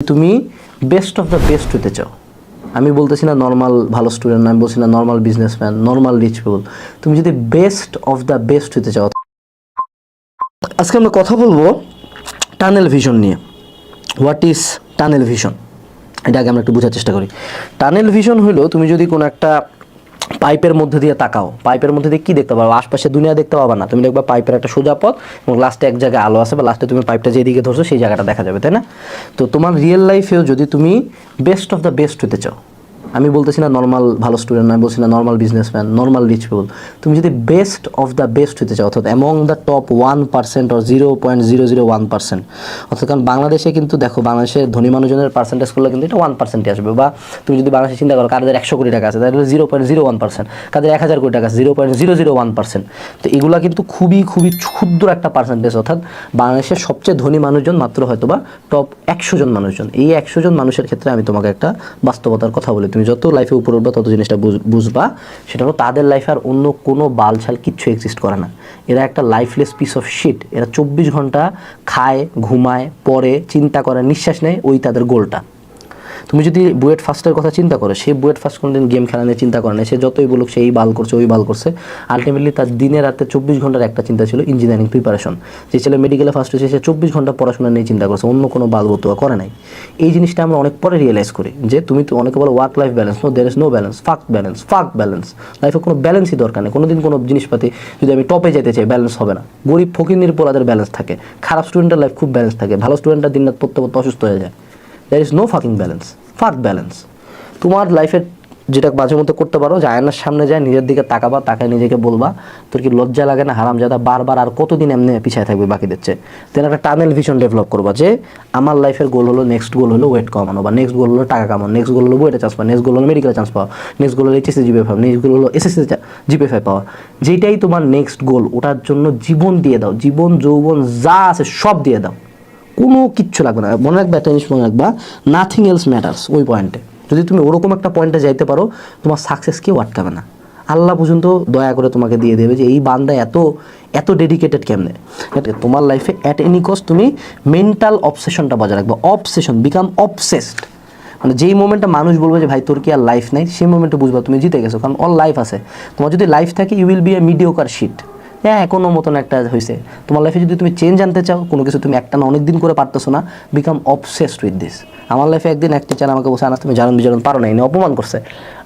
তুমি best of the best হতে চাও, আমি বলতেছি না নর্মাল ভালো স্টুডেন্ট, আমি বলছি না normal businessman, normal rich people, তুমি যদি বেস্ট অফ দ্য বেস্ট হতে চাও। আজকে আমরা কথা বলবো টানেল ভিশন নিয়ে। হোয়াট ইজ টানেল ভিশন, এটা আগে আমরা একটু বোঝার চেষ্টা করি। টানেল ভিশন হলো তুমি যদি কোনো একটা পাইপের মধ্যে দিয়ে তাকাও, পাইপের মধ্যে দিয়ে কী দেখতে পারো? আশপাশে দুনিয়া দেখতে পাবা না, তুমি দেখবা পাইপের একটা সোজা পথ এবং লাস্টে এক জায়গায় আলো আছে, বা লাস্টে তুমি পাইপটা যেদিকে ধরছো সেই জায়গাটা দেখা যাবে, তাই না? তো তোমার রিয়েল লাইফেও যদি তুমি বেস্ট অফ দ্য বেস্ট হতে চাও, আমি বলতেছি না নর্মাল ভালো স্টুডেন্ট, আমি বলছি না normal businessman, normal rich people, তুমি যদি বেস্ট অফ দ্য বেস্ট হতে চাও, অর্থাৎ অ্যামং দ্য টপ 1% অর 0.001%, অর্থাৎ কারণ বাংলাদেশে কিন্তু দেখো, বাংলাদেশের ধনী মানুষজনের পার্সেন্টেজ করলে কিন্তু এটা 1%ই আসবে। বা তুমি যদি বাংলাদেশে চিন্তা করো কাদের 100 কোটি টাকা আছে, তাহলে 0.01%, কাদের 1000 কোটি টাকা আছে 0.001%। তো এগুলা কিন্তু খুবই খুবই ক্ষুদ্র একটা পার্সেন্টেজ, অর্থাৎ বাংলাদেশের সবচেয়ে ধনী মানুষজন মাত্র হয়তো বা টপ 100 জন মানুষজন। এই 100 জন মানুষের ক্ষেত্রে আমি তোমাকে একটা বাস্তবতার কথা বলি, তুমি যত লাইফে উপরে উঠবা তত জিনিসটা বুঝবা, সেটা হলো তাদের লাইফে আর অন্য কোনো বালছাল কিচ্ছু এক্সিস্ট করে না। এরা একটা লাইফলেস পিস অফ শিট। এরা 24 ঘন্টা খায়, ঘুমায়, পড়ে, চিন্তা করে, নিঃশ্বাস নেয়, ওই তাদের গোলটা। তুমি যদি বুয়েট ফার্স্টের কথা চিন্তা করো, সে বুয়েট ফার্স্ট কোনোদিন গেম খেলা নিয়ে চিন্তা করে না, সে যতই বলুক সে এই বাল করছে ওই বাল করছে, আলটিমেটলি তার দিনে রাতে 24 ঘন্টার একটা চিন্তা ছিল ইঞ্জিনিয়ারিং প্রিপারেশন। যে ছেলে মেডিকেলে ফার্স্ট হয়েছে সে 24 ঘন্টা পড়াশোনা নিয়ে চিন্তা করছে, অন্য কোনো বাল বতুয়া করে নাই। এই জিনিসটা আমরা অনেক পরে রিয়েলাইজ করি যে তুমি তো অনেকে বলো work life balance, no, there is no balance, fuck balance. লাইফে কোনো ব্যালেন্সই দরকার নেই। কোনোদিন কোনো জিনিসপাতি যদি আমি টপে যেতে চাই ব্যালেন্স হবে না। গরিব ফকির পোলাদের ব্যালেন্স থাকে, খারাপ স্টুডেন্টের লাইফ খুব ব্যালেন্স থাকে, ভালো স্টুডেন্টরা দিন রাত পড়তে পড়তে অসুস্থ হয়ে যায়। There is no fucking balance, fuck balance. তোমার লাইফের যেটা মাঝে মধ্যে করতে পারো, যে আয়নার সামনে যায় নিজের দিকে তাকাবা, তাকায় নিজেকে বলবা তোর কি লজ্জা লাগে না হারামজাদা, বারবার আর কতদিন এমনি পিছিয়ে থাকবে বাকিদের চেয়ে। দেন একটা টানেল ভিশন ডেভেলপ করবা যে আমার লাইফের গোল হলো, নেক্সট গোল হলো ওয়েট কমানো, বা নেক্সট গোল হলো টাকা কামানো, নেক্সট গোল হলো বুয়েটে চান্স পাওয়া, নেক্সট গোল হলো মেডিকেলে চান্স পাওয়া, নেক্সট গোল হলো এইচএসসি জিপিএ পাওয়া, নেক্সট গোল হলো এসএসসি জিপিএ পাওয়া। যেটাই তোমার নেক্সট গোল, ওটার জন্য জীবন দিয়ে দাও, জীবন যৌবন যা আছে সব দিয়ে দাও, কোনো কিচ্ছু লাগবে না। মনে রাখবে একটা জিনিস, মনে রাখবা নাথিং এলস ম্যাটার্স। ওই পয়েন্টে যদি তুমি ওরকম একটা পয়েন্টে যাইতে পারো, তোমার সাকসেস কেউ আটকাবে না। আল্লাহ পর্যন্ত দয়া করে তোমাকে দিয়ে দেবে যে এই বান্দা এত ডেডিকেটেড কেমনে। তোমার লাইফে অ্যাট এনি কস্ট তুমি মেন্টাল অবসেশনটা বজায় রাখবে। Obsession, become obsessed. মানে যেই মোমেন্টটা মানুষ বলবে যে ভাই তোর কি আর লাইফ নাই, সেই মোমেন্টে বুঝবা তুমি জিতে গেছো, কারণ অল লাইফ আছে। তোমার যদি লাইফ থাকে you will be a mediocre shit. হ্যাঁ, কোনো মতন একটা হয়েছে। তোমার লাইফে যদি তুমি চেঞ্জ আনতে চাও, কোনো কিছু তুমি একটা না অনেক দিন করে পারতেছো না, বিকাম অবসেসড উইথ দিস। আমার লাইফে একদিন এক টিচার আমাকে বসে আনাস তুমি জানুন পারো না, এনে অপমান করছে।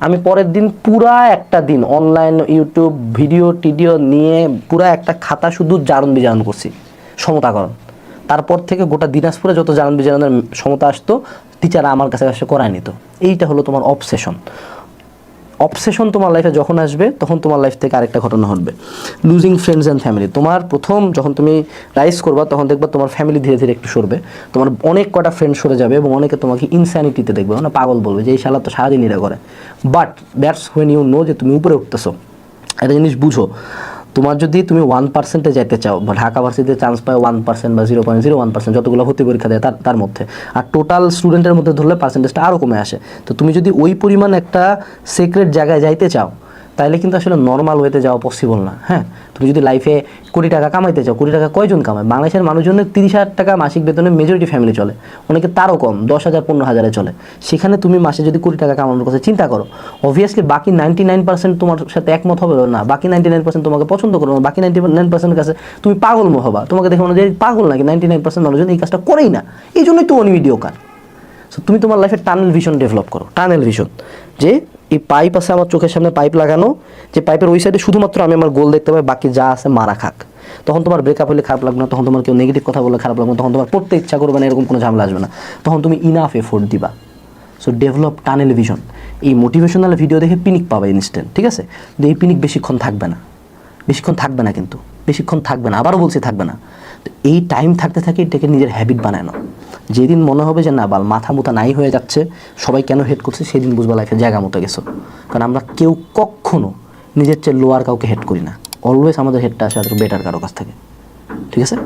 আমি পরের দিন পুরা একটা দিন অনলাইন ইউটিউব টিডিও নিয়ে পুরা একটা খাতা শুধু জারণ করছি, সমতাকরণ। তারপর থেকে গোটা দিনাজপুরে যত জারণ বিজারণের সমতা আসতো, টিচার আমার কাছে করায় নিত। এইটা হলো তোমার অবসেশন। অবসেশন তোমার লাইফে যখন আসবে, তখন তোমার লাইফ থেকে আরেকটা ঘটনা ঘটবে, লুজিং ফ্রেন্ডস অ্যান্ড ফ্যামিলি। তোমার প্রথম যখন তুমি রাইজ করবা, তখন দেখবা তোমার ফ্যামিলি ধীরে ধীরে একটু সরবে, তোমার অনেক কটা ফ্রেন্ড সরে যাবে, এবং অনেকে তোমাকে ইনস্যানিটিতে দেখবে, মানে পাগল বলবে যে এই শালা তো সারাদিন এটা করে। But that's when you know যে তুমি উপরে উঠতেছো। একটা জিনিস বুঝো, তোমার যদি তুমি 1%-এ যেতে চাও, বা ঢাকা ভার্সিটিতে চান্স পায় 1% বা 0.01%, যতগুলো ভর্তি পরীক্ষা দেয় তার মধ্যে, আর টোটাল স্টুডেন্টের মধ্যে ধরলে পার্সেন্টেজটা আরও কমে আসে। তো তুমি যদি ওই পরিমাণ একটা সিক্রেট জায়গায় যাইতে চাও, তাহলে কিন্তু আসলে নর্মাল ওয়েতে যাওয়া পসিবল না। হ্যাঁ, তুমি যদি লাইফে কোটি টাকা কামাইতে চাও, কোটি টাকা কয়জন কামায়? বাংলাদেশের মানুষজনের 30,000 টাকা মাসিক বেতনে মেজরিটি ফ্যামিলি চলে, অনেকে তারও কম, 10,000 15,000-এ চলে। সেখানে তুমি মাসে যদি কোটি টাকা কামানোর কথা চিন্তা করো, অবভিয়াসলি বাকি 99% তোমার সাথে একমত হবে না, বাকি 99% তোমাকে পছন্দ করো না, বাকি 99% কাছে তুমি পাগল হবা, তোমাকে দেখে মনে হয় যে পাগল নাকি, 99% মানুষজন এই কাজটা করেই না, এই জন্যই তো অনমিডিওকার। সো তুমি তোমার লাইফে টানেল ভিশন ডেভেলপ করো। টানেল ভিশন যে এই পাইপ আছে আমার চোখের সামনে, পাইপ লাগানো, যে পাইপের ওই সাইডে শুধুমাত্র আমি আমার গোল দেখতে পাই, বাকি যা আছে মারা খাক। তখন তোমার ব্রেকআপ হলে খারাপ লাগবে না, তখন তোমার কেউ নেগেটিভ কথা বলে খারাপ লাগবে না, তখন তোমার পড়তে ইচ্ছা করবে না, এরকম কোনো ঝামেলা আসবে না, তখন তুমি ইনাফ এফোর্ট দিবা। So develop tunnel vision. এই মোটিভেশনাল ভিডিও দেখে পিনিক পাবে ইনস্ট্যান্ট, ঠিক আছে? কিন্তু এই পিনিক বেশিক্ষণ থাকবে না, কিন্তু বেশিক্ষণ থাকবে না, আবারও বলছি থাকবে না। তো এই টাইম থাকতে থাকে এটাকে নিজের হ্যাবিট বানানো। যেদিন মনে হবে যে না বাল মাথা মুথা নাই হয়ে যাচ্ছে, সবাই কেন হেড করছে, সেদিন বুঝবা লাইফে জায়গা মতো গেছো। কারণ আমরা কেউ কখনো নিজের চেয়ে লোয়ার কাউকে হেড করি না, অলওয়েজ আমাদের হেডটা আসে আর বেটার কারো কাছ থেকে, ঠিক আছে?